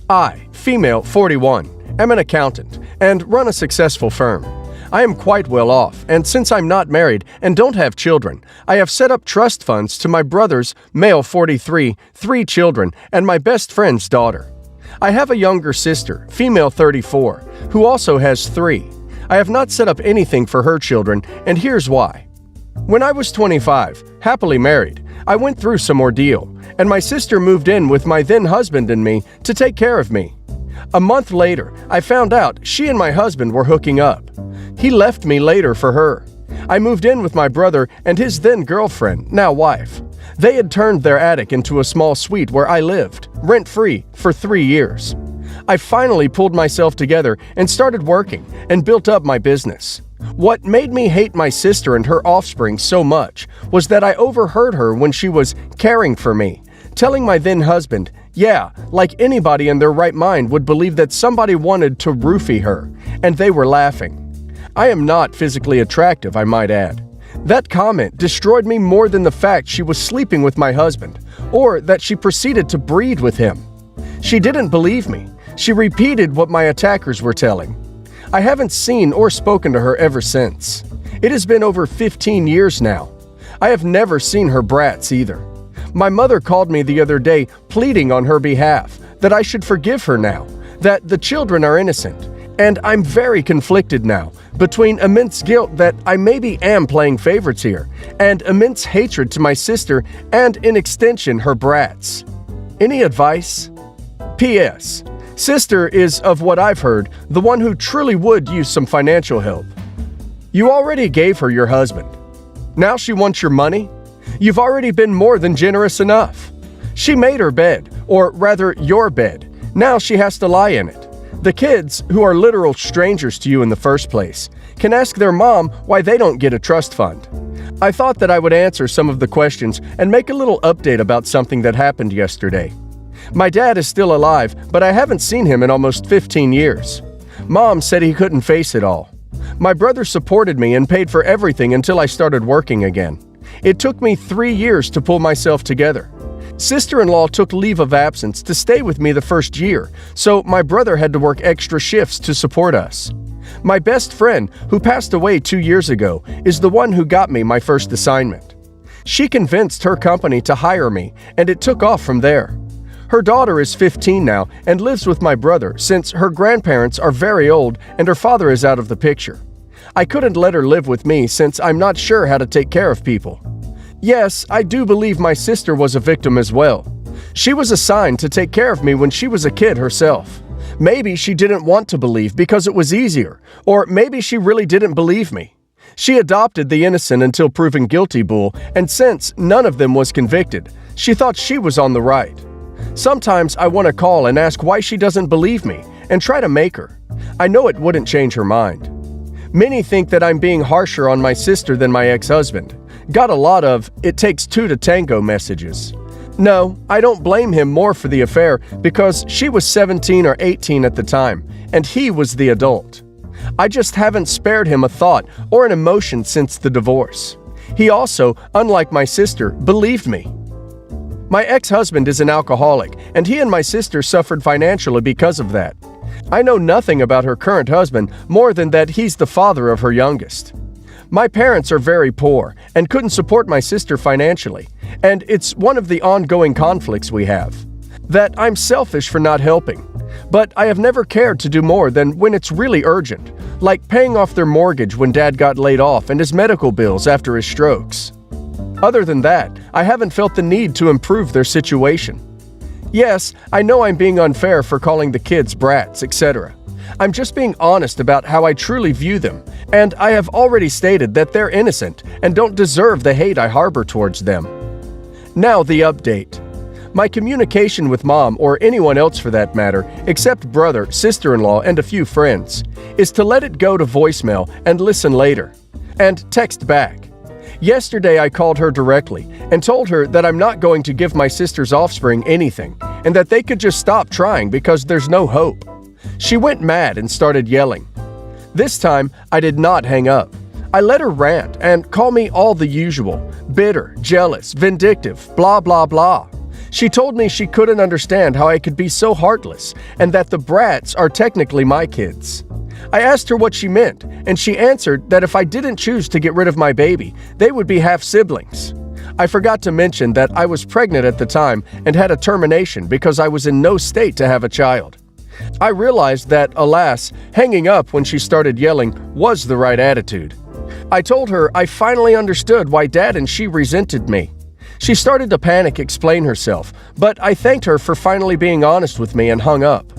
I, female 41, am an accountant and run a successful firm. I am quite well off, and since I'm not married and don't have children, I have set up trust funds to my brother's, male 43, 3 children, and my best friend's daughter. I have a younger sister, female 34, who also has 3. I have not set up anything for her children, and here's why. When I was 25, happily married, I went through some ordeal, and my sister moved in with my then husband and me to take care of me. A month later, I found out she and my husband were hooking up. He left me later for her. I moved in with my brother and his then girlfriend, now wife. They had turned their attic into a small suite where I lived, rent-free, for 3 years. I finally pulled myself together and started working and built up my business. What made me hate my sister and her offspring so much was that I overheard her when she was caring for me, telling my then husband, yeah, like anybody in their right mind would believe that somebody wanted to roofie her, and they were laughing. I am not physically attractive, I might add. That comment destroyed me more than the fact she was sleeping with my husband, or that she proceeded to breed with him. She didn't believe me. She repeated what my attackers were telling. I haven't seen or spoken to her ever since. It has been over 15 years now. I have never seen her brats either. My mother called me the other day pleading on her behalf that I should forgive her now, that the children are innocent, and I'm very conflicted now between immense guilt that I maybe am playing favorites here and immense hatred to my sister and, in extension, her brats. Any advice? P.S. Sister is, of what I've heard, the one who truly would use some financial help. You already gave her your husband. Now she wants your money? You've already been more than generous enough. She made her bed, or rather your bed. Now she has to lie in it. The kids, who are literal strangers to you in the first place, can ask their mom why they don't get a trust fund. I thought that I would answer some of the questions and make a little update about something that happened yesterday. My dad is still alive, but I haven't seen him in almost 15 years. Mom said he couldn't face it all. My brother supported me and paid for everything until I started working again. It took me 3 years to pull myself together. Sister-in-law took leave of absence to stay with me the first year, so my brother had to work extra shifts to support us. My best friend, who passed away 2 years ago, is the one who got me my first assignment. She convinced her company to hire me, and it took off from there. Her daughter is 15 now and lives with my brother since her grandparents are very old and her father is out of the picture. I couldn't let her live with me since I'm not sure how to take care of people. Yes, I do believe my sister was a victim as well. She was assigned to take care of me when she was a kid herself. Maybe she didn't want to believe because it was easier, or maybe she really didn't believe me. She adopted the innocent until proven guilty bull, and since none of them was convicted, she thought she was on the right. Sometimes I want to call and ask why she doesn't believe me and try to make her. I know it wouldn't change her mind. Many think that I'm being harsher on my sister than my ex-husband. Got a lot of "it takes two to tango" messages. No, I don't blame him more for the affair because she was 17 or 18 at the time, and he was the adult. I just haven't spared him a thought or an emotion since the divorce. He also, unlike my sister, believed me. My ex-husband is an alcoholic, and he and my sister suffered financially because of that. I know nothing about her current husband more than that he's the father of her youngest. My parents are very poor and couldn't support my sister financially, and it's one of the ongoing conflicts we have. That I'm selfish for not helping, but I have never cared to do more than when it's really urgent, like paying off their mortgage when Dad got laid off and his medical bills after his strokes. Other than that, I haven't felt the need to improve their situation. Yes, I know I'm being unfair for calling the kids brats, etc. I'm just being honest about how I truly view them, and I have already stated that they're innocent and don't deserve the hate I harbor towards them. Now the update. My communication with Mom, or anyone else for that matter, except brother, sister-in-law, and a few friends, is to let it go to voicemail and listen later, and text back. Yesterday I called her directly and told her that I'm not going to give my sister's offspring anything and that they could just stop trying because there's no hope. She went mad and started yelling. This time, I did not hang up. I let her rant and call me all the usual, bitter, jealous, vindictive, blah blah blah. She told me she couldn't understand how I could be so heartless and that the brats are technically my kids. I asked her what she meant, and she answered that if I didn't choose to get rid of my baby, they would be half-siblings. I forgot to mention that I was pregnant at the time and had a termination because I was in no state to have a child. I realized that, alas, hanging up when she started yelling was the right attitude. I told her I finally understood why Dad and she resented me. She started to panic explain herself, but I thanked her for finally being honest with me and hung up.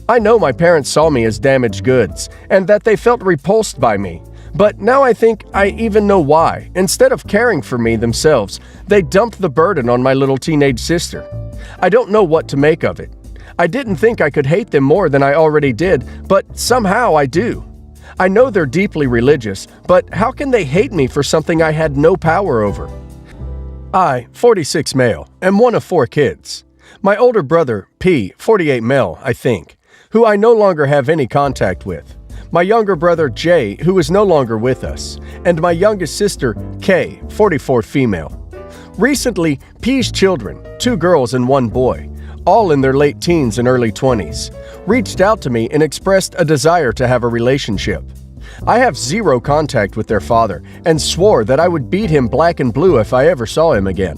I know my parents saw me as damaged goods and that they felt repulsed by me, but now I think I even know why. Instead of caring for me themselves, they dumped the burden on my little teenage sister. I don't know what to make of it. I didn't think I could hate them more than I already did, but somehow I do. I know they're deeply religious, but how can they hate me for something I had no power over? I, 46 male, am one of 4 kids. My older brother, P, 48 male, I think, who I no longer have any contact with. My younger brother, J, who is no longer with us. And my youngest sister, K, 44 female. Recently, P's children, 2 girls and 1 boy, all in their late teens and early 20s, reached out to me and expressed a desire to have a relationship. I have 0 contact with their father and swore that I would beat him black and blue if I ever saw him again.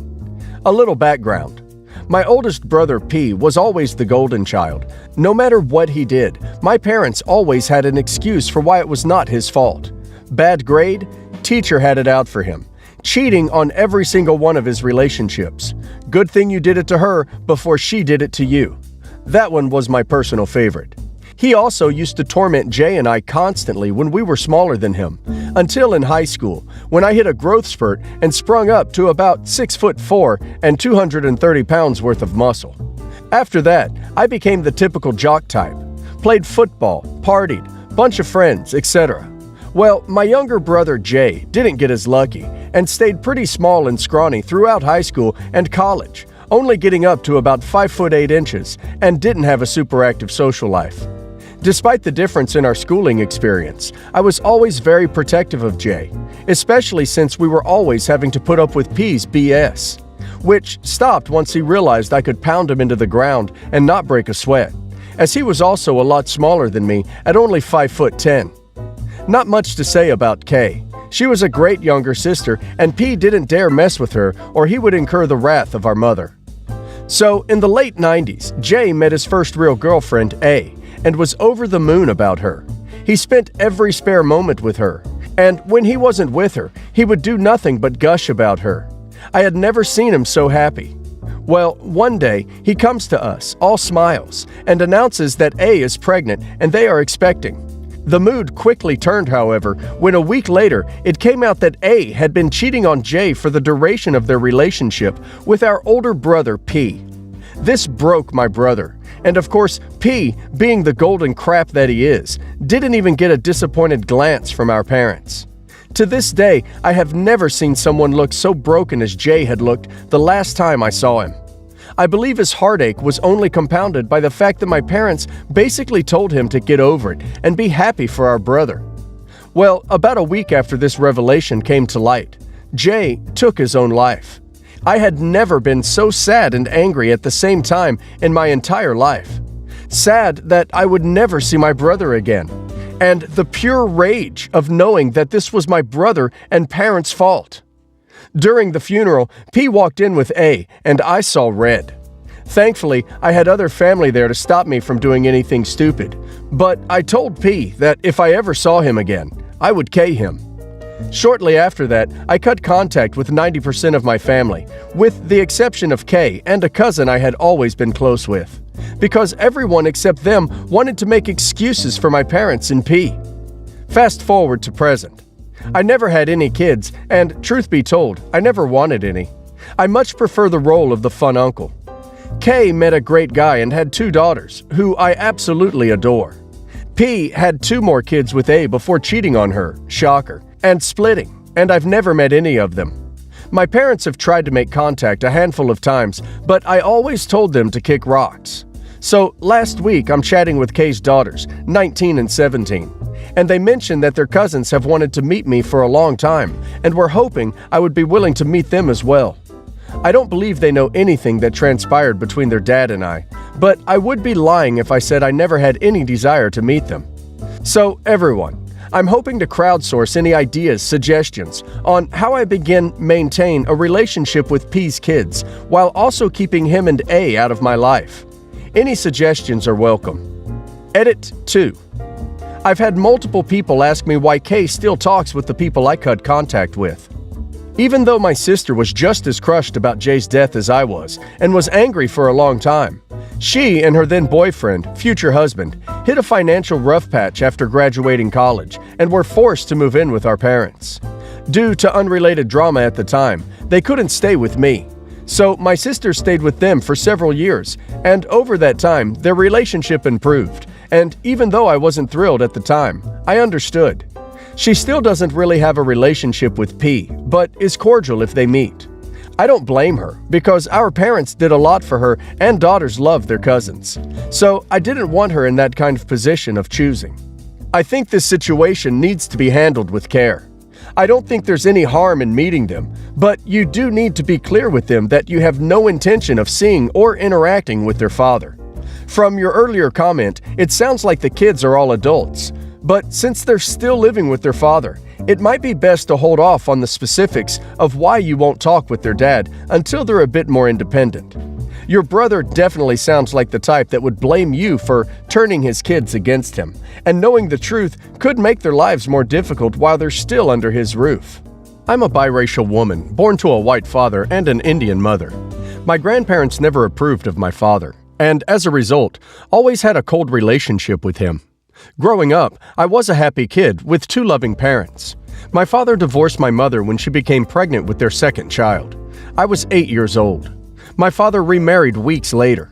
A little background. My oldest brother P was always the golden child. No matter what he did, my parents always had an excuse for why it was not his fault. Bad grade? Teacher had it out for him. Cheating on every single one of his relationships. Good thing you did it to her before she did it to you. That one was my personal favorite. He also used to torment Jay and I constantly when we were smaller than him, until in high school, when I hit a growth spurt and sprung up to about 6'4" and 230 pounds worth of muscle. After that, I became the typical jock type. Played football, partied, bunch of friends, etc. Well, my younger brother Jay didn't get as lucky and stayed pretty small and scrawny throughout high school and college, only getting up to about 5'8" and didn't have a super active social life. Despite the difference in our schooling experience, I was always very protective of Jay, especially since we were always having to put up with P's BS, which stopped once he realized I could pound him into the ground and not break a sweat, as he was also a lot smaller than me at only 5'10". Not much to say about Kay. She was a great younger sister, and P didn't dare mess with her or he would incur the wrath of our mother. So, in the late 90s, Jay met his first real girlfriend, A, and was over the moon about her. He spent every spare moment with her, and when he wasn't with her, he would do nothing but gush about her. I had never seen him so happy. Well, one day, he comes to us, all smiles, and announces that A is pregnant and they are expecting. The mood quickly turned, however, when a week later, it came out that A had been cheating on Jay for the duration of their relationship with our older brother, P. This broke my brother. And of course, P, being the golden crap that he is, didn't even get a disappointed glance from our parents. To this day, I have never seen someone look so broken as Jay had looked the last time I saw him. I believe his heartache was only compounded by the fact that my parents basically told him to get over it and be happy for our brother. Well, about a week after this revelation came to light, Jay took his own life. I had never been so sad and angry at the same time in my entire life. Sad that I would never see my brother again, and the pure rage of knowing that this was my brother and parents' fault. During the funeral, P walked in with A, and I saw red. Thankfully, I had other family there to stop me from doing anything stupid, but I told P that if I ever saw him again, I would K him. Shortly after that, I cut contact with 90% of my family, with the exception of Kay and a cousin I had always been close with, because everyone except them wanted to make excuses for my parents and P. Fast forward to present. I never had any kids, and truth be told, I never wanted any. I much prefer the role of the fun uncle. Kay met a great guy and had 2 daughters, who I absolutely adore. P had 2 more kids with A before cheating on her, shocker, and splitting, and I've never met any of them. My parents have tried to make contact a handful of times, but I always told them to kick rocks. So last week I'm chatting with Kay's daughters, 19 and 17, and they mentioned that their cousins have wanted to meet me for a long time and were hoping I would be willing to meet them as well. I don't believe they know anything that transpired between their dad and I, but I would be lying if I said I never had any desire to meet them. So, everyone, I'm hoping to crowdsource any ideas, suggestions on how I maintain a relationship with P's kids while also keeping him and A out of my life. Any suggestions are welcome. Edit 2. I've had multiple people ask me why K still talks with the people I cut contact with. Even though my sister was just as crushed about Jay's death as I was, and was angry for a long time, she and her then boyfriend, future husband, hit a financial rough patch after graduating college and were forced to move in with our parents. Due to unrelated drama at the time, they couldn't stay with me. So my sister stayed with them for several years, and over that time, their relationship improved. And even though I wasn't thrilled at the time, I understood. She still doesn't really have a relationship with P, but is cordial if they meet. I don't blame her, because our parents did a lot for her and daughters love their cousins. So I didn't want her in that kind of position of choosing. I think this situation needs to be handled with care. I don't think there's any harm in meeting them, but you do need to be clear with them that you have no intention of seeing or interacting with their father. From your earlier comment, it sounds like the kids are all adults. But since they're still living with their father, it might be best to hold off on the specifics of why you won't talk with their dad until they're a bit more independent. Your brother definitely sounds like the type that would blame you for turning his kids against him, and knowing the truth could make their lives more difficult while they're still under his roof. I'm a biracial woman, born to a white father and an Indian mother. My grandparents never approved of my father, and as a result, always had a cold relationship with him. Growing up, I was a happy kid with two loving parents. My father divorced my mother when she became pregnant with their second child. I was 8 years old. My father remarried weeks later.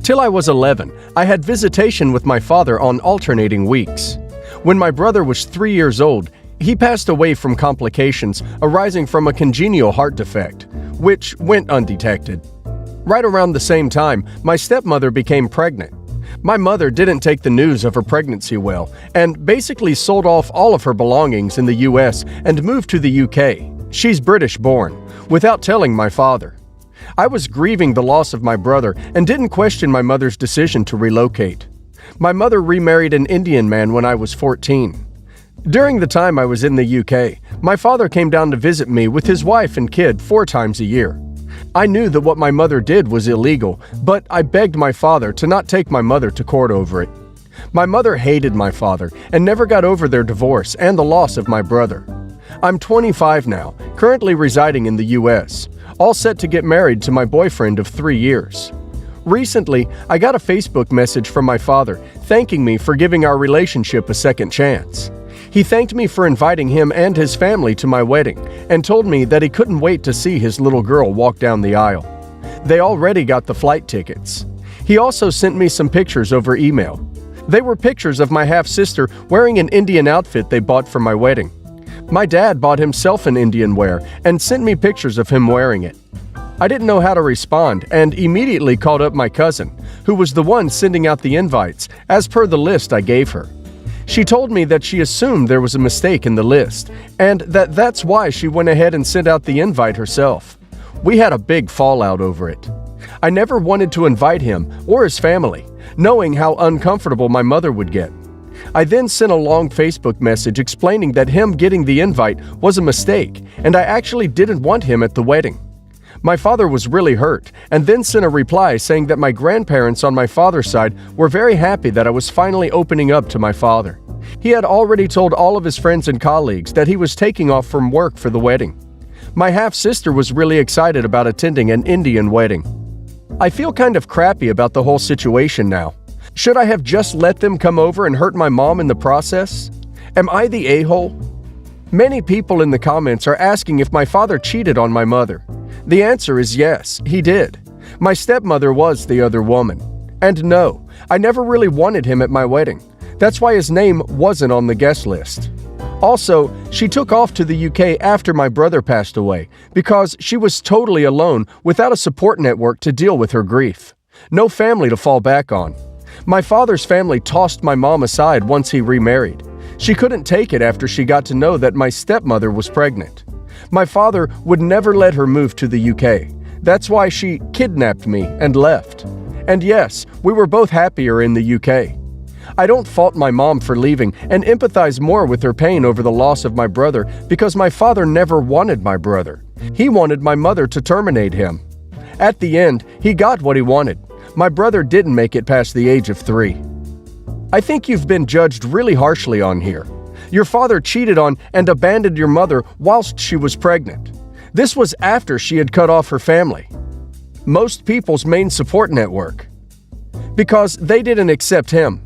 Till I was 11, I had visitation with my father on alternating weeks. When my brother was 3 years old, he passed away from complications arising from a congenital heart defect, which went undetected. Right around the same time, my stepmother became pregnant. My mother didn't take the news of her pregnancy well and basically sold off all of her belongings in the US and moved to the UK. She's British born, without telling my father. I was grieving the loss of my brother and didn't question my mother's decision to relocate. My mother remarried an Indian man when I was 14. During the time I was in the UK, my father came down to visit me with his wife and kid 4 times a year. I knew that what my mother did was illegal, but I begged my father to not take my mother to court over it. My mother hated my father and never got over their divorce and the loss of my brother. I'm 25 now, currently residing in the US, all set to get married to my boyfriend of 3 years. Recently, I got a Facebook message from my father thanking me for giving our relationship a second chance. He thanked me for inviting him and his family to my wedding and told me that he couldn't wait to see his little girl walk down the aisle. They already got the flight tickets. He also sent me some pictures over email. They were pictures of my half-sister wearing an Indian outfit they bought for my wedding. My dad bought himself an Indian wear and sent me pictures of him wearing it. I didn't know how to respond and immediately called up my cousin, who was the one sending out the invites as per the list I gave her. She told me that she assumed there was a mistake in the list, and that's why she went ahead and sent out the invite herself. We had a big fallout over it. I never wanted to invite him or his family, knowing how uncomfortable my mother would get. I then sent a long Facebook message explaining that him getting the invite was a mistake, and I actually didn't want him at the wedding. My father was really hurt, and then sent a reply saying that my grandparents on my father's side were very happy that I was finally opening up to my father. He had already told all of his friends and colleagues that he was taking off from work for the wedding. My half-sister was really excited about attending an Indian wedding. I feel kind of crappy about the whole situation now. Should I have just let them come over and hurt my mom in the process? Am I the a-hole? Many people in the comments are asking if my father cheated on my mother. The answer is yes, he did. My stepmother was the other woman. And no, I never really wanted him at my wedding. That's why his name wasn't on the guest list. Also, she took off to the UK after my brother passed away because she was totally alone without a support network to deal with her grief. No family to fall back on. My father's family tossed my mom aside once he remarried. She couldn't take it after she got to know that my stepmother was pregnant. My father would never let her move to the UK. That's why she kidnapped me and left. And yes, we were both happier in the UK. I don't fault my mom for leaving and empathize more with her pain over the loss of my brother because my father never wanted my brother. He wanted my mother to terminate him. At the end, he got what he wanted. My brother didn't make it past the age of 3. I think you've been judged really harshly on here. Your father cheated on and abandoned your mother whilst she was pregnant. This was after she had cut off her family, most people's main support network, because they didn't accept him.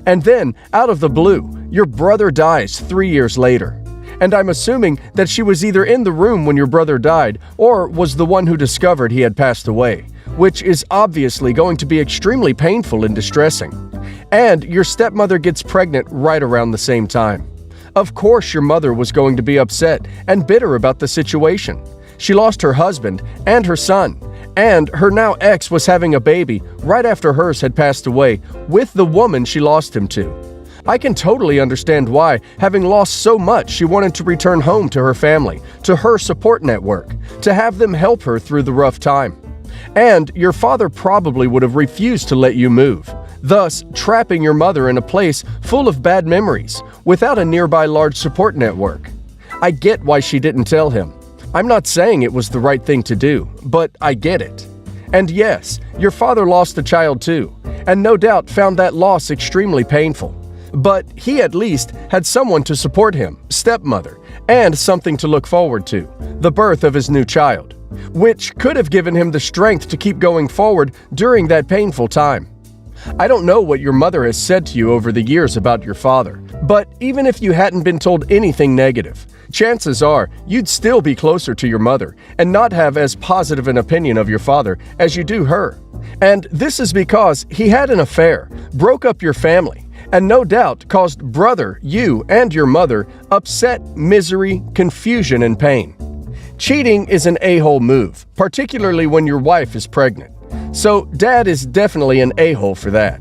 And then, out of the blue, your brother dies 3 years later. And I'm assuming that she was either in the room when your brother died or was the one who discovered he had passed away, which is obviously going to be extremely painful and distressing. And your stepmother gets pregnant right around the same time. Of course your mother was going to be upset and bitter about the situation. She lost her husband and her son, and her now ex was having a baby right after hers had passed away with the woman she lost him to. I can totally understand why, having lost so much, she wanted to return home to her family, to her support network, to have them help her through the rough time. And your father probably would have refused to let you move, thus trapping your mother in a place full of bad memories, without a nearby large support network. I get why she didn't tell him. I'm not saying it was the right thing to do, but I get it. And yes, your father lost a child too, and no doubt found that loss extremely painful. But he at least had someone to support him, stepmother, and something to look forward to, the birth of his new child, which could have given him the strength to keep going forward during that painful time. I don't know what your mother has said to you over the years about your father, but even if you hadn't been told anything negative, chances are you'd still be closer to your mother and not have as positive an opinion of your father as you do her. And this is because he had an affair, broke up your family, and no doubt caused brother, you, and your mother upset, misery, confusion, and pain. Cheating is an a-hole move, particularly when your wife is pregnant. So dad is definitely an a-hole for that.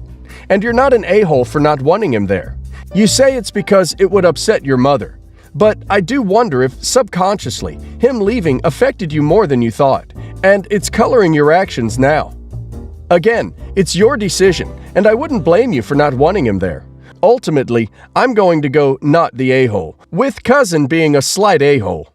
And you're not an a-hole for not wanting him there. You say it's because it would upset your mother. But I do wonder if, subconsciously, him leaving affected you more than you thought, and it's coloring your actions now. Again, it's your decision, and I wouldn't blame you for not wanting him there. Ultimately, I'm going to go not the a-hole, with cousin being a slight a-hole.